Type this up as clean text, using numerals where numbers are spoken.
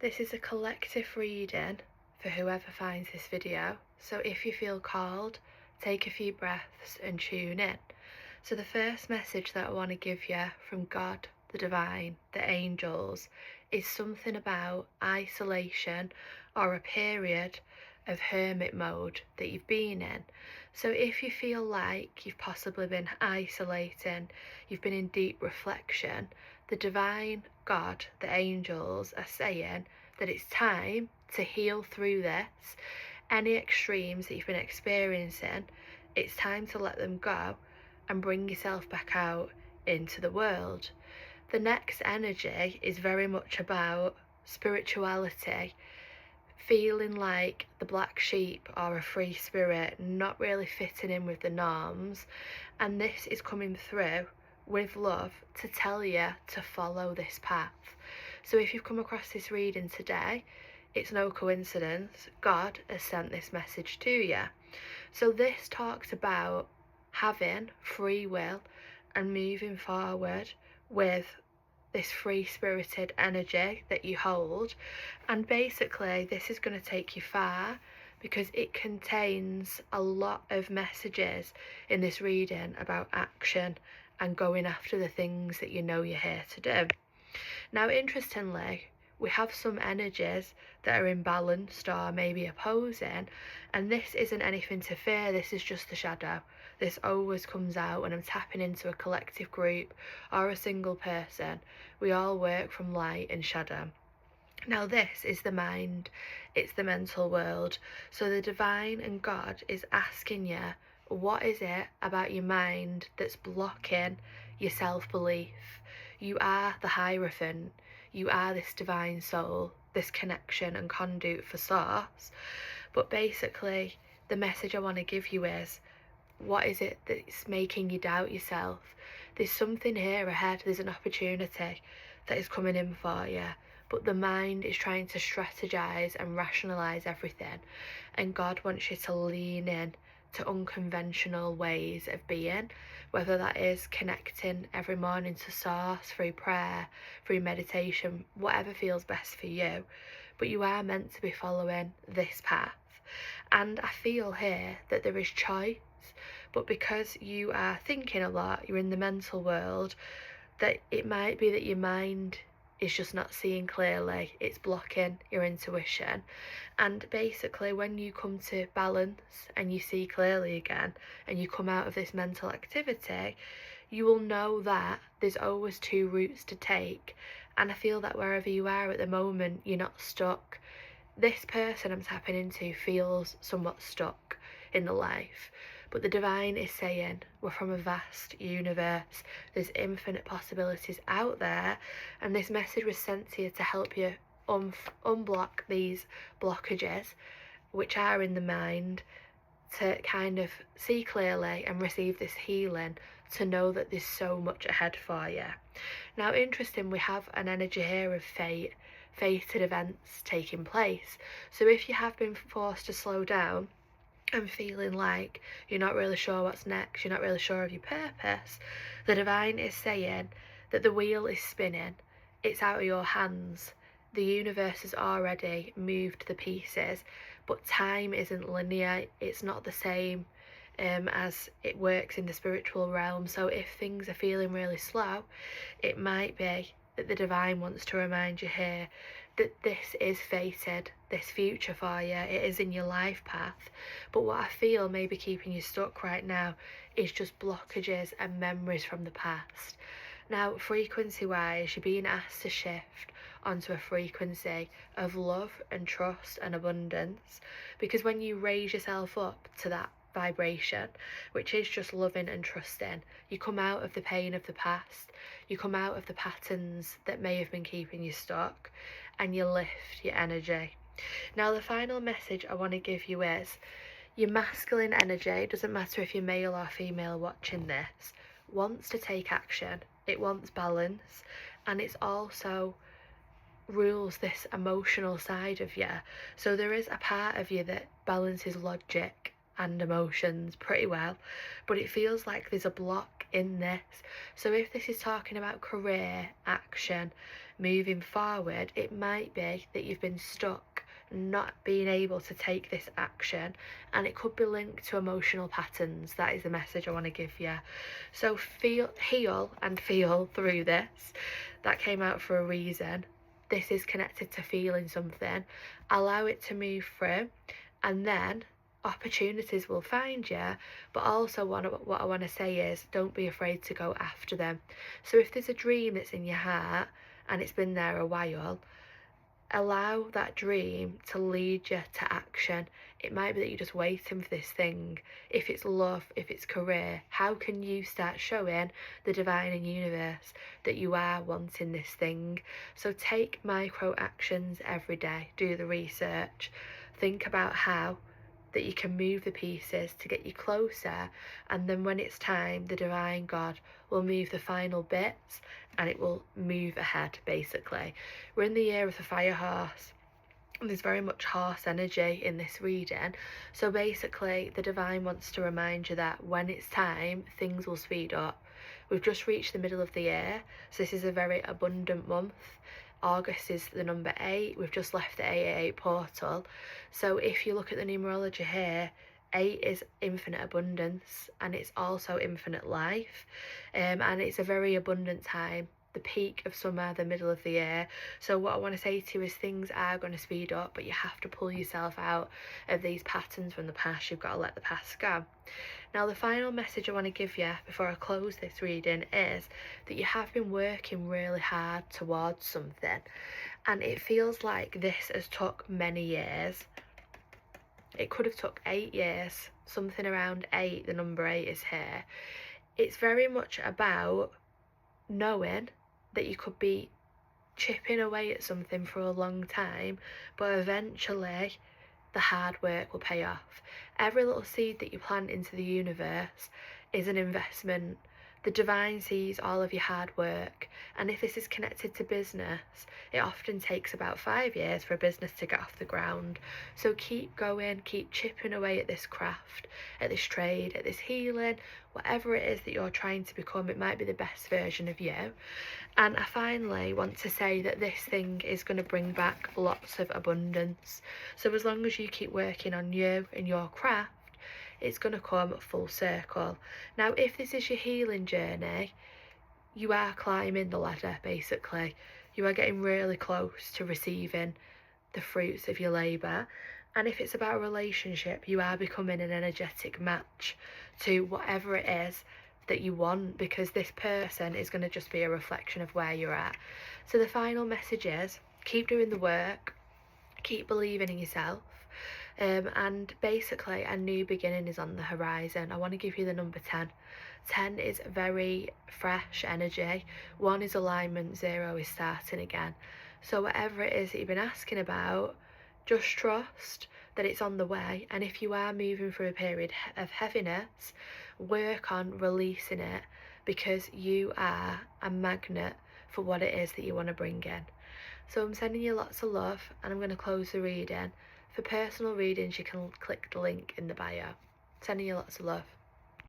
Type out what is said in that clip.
This is a collective reading for whoever finds this video, so if you feel called, take a few breaths and tune in. So the first message that I want to give you from God, the divine, the angels, is something about isolation or a period of hermit mode that you've been in. So if you feel like you've possibly been isolating, you've been in deep reflection, the divine, God, the angels are saying that it's time to heal through this. Any extremes that you've been experiencing, it's time to let them go and bring yourself back out into the world. The next energy is very much about spirituality, feeling like the black sheep or a free spirit, not really fitting in with the norms, and this is coming through with love to tell you to follow this path. So if you've come across this reading today, it's no coincidence, God has sent this message to you. So this talks about having free will and moving forward with this free-spirited energy that you hold, and basically this is going to take you far because it contains a lot of messages in this reading about action and going after the things that you know you're here to do. Now, interestingly, we have some energies that are imbalanced or maybe opposing, and this isn't anything to fear, this is just the shadow. This always comes out when I'm tapping into a collective group or a single person. We all work from light and shadow. Now this is the mind, it's the mental world. So the divine and God is asking you, what is it about your mind that's blocking your self-belief? You are the Hierophant, you are this divine soul, this connection and conduit for source. But basically the message I want to give you is, what is it that's making you doubt yourself? There's something here ahead, there's an opportunity that is coming in for you, but the mind is trying to strategize and rationalize everything, and God wants you to lean in to unconventional ways of being, whether that is connecting every morning to source through prayer, through meditation, whatever feels best for you. But you are meant to be following this path, and I feel here that there is choice, but because you are thinking a lot, you're in the mental world, that it might be that your mind is just not seeing clearly, it's blocking your intuition. And basically when you come to balance and you see clearly again and you come out of this mental activity, you will know that there's always two routes to take. And I feel that wherever you are at the moment, you're not stuck. This person I'm tapping into feels somewhat stuck in the life, but the divine is saying we're from a vast universe, there's infinite possibilities out there, and this message was sent to you to help you unblock these blockages which are in the mind, to kind of see clearly and receive this healing, to know that there's so much ahead for you. Now, interesting, we have an energy here of fate, fated events taking place. So if you have been forced to slow down and feeling like you're not really sure what's next, you're not really sure of your purpose, the divine is saying that the wheel is spinning, it's out of your hands. The universe has already moved the pieces, but time isn't linear, it's not the same as it works in the spiritual realm. So if things are feeling really slow, it might be that the divine wants to remind you here that this is fated, this future for you, it is in your life path. But what I feel may be keeping you stuck right now is just blockages and memories from the past. Now, frequency wise, you're being asked to shift onto a frequency of love and trust and abundance, because when you raise yourself up to that vibration, which is just loving and trusting, you come out of the pain of the past, you come out of the patterns that may have been keeping you stuck, and you lift your energy. Now, the final message I want to give you is your masculine energy, it doesn't matter if you're male or female watching this, wants to take action, it wants balance, and it's also rules this emotional side of you. So there is a part of you that balances logic and emotions pretty well, but it feels like there's a block in this. So if this is talking about career, action, moving forward, it might be that you've been stuck not being able to take this action, and it could be linked to emotional patterns. That is the message I want to give you. So heal and feel through this. That came out for a reason. This is connected to feeling something. Allow it to move through, and then opportunities will find you. But also what I want to say is, don't be afraid to go after them. So if there's a dream that's in your heart and it's been there a while, allow that dream to lead you to action. It might be that you're just waiting for this thing. If it's love, if it's career, how can you start showing the divine and universe that you are wanting this thing? So take micro actions every day. Do the research. Think about how that you can move the pieces to get you closer, and then when it's time, the divine God will move the final bits and it will move ahead. Basically, we're in the year of the fire horse, and there's very much horse energy in this reading. So basically, the divine wants to remind you that when it's time, things will speed up. We've just reached the middle of the year, so this is a very abundant month. August is the number 8. We've just left the 888 portal. So if you look at the numerology here, 8 is infinite abundance, and it's also infinite life. And it's a very abundant time, the peak of summer, the middle of the year. So what I want to say to you is, things are going to speed up, but you have to pull yourself out of these patterns from the past. You've got to let the past go. Now, the final message I want to give you before I close this reading is that you have been working really hard towards something, and it feels like this has took many years. It could have took 8 years, something around 8, the number 8 is here. It's very much about knowing that you could be chipping away at something for a long time, but eventually the hard work will pay off. Every little seed that you plant into the universe is an investment. The divine sees all of your hard work, and if this is connected to business, it often takes about 5 years for a business to get off the ground. So keep going, keep chipping away at this craft, at this trade, at this healing, whatever it is that you're trying to become. It might be the best version of you. And I finally want to say that this thing is going to bring back lots of abundance. So as long as you keep working on you and your craft, it's going to come full circle. Now, if this is your healing journey, you are climbing the ladder, basically. You are getting really close to receiving the fruits of your labour. And if it's about a relationship, you are becoming an energetic match to whatever it is that you want, because this person is going to just be a reflection of where you're at. So the final message is, keep doing the work, keep believing in yourself, and basically a new beginning is on the horizon. I want to give you the number 10. 10 is very fresh energy. 1 is alignment, 0 is starting again. So whatever it is that you've been asking about, just trust that it's on the way. And if you are moving through a period of heaviness, work on releasing it, because you are a magnet for what it is that you want to bring in. So I'm sending you lots of love, and I'm going to close the reading. For personal readings, you can click the link in the bio. Sending you lots of love.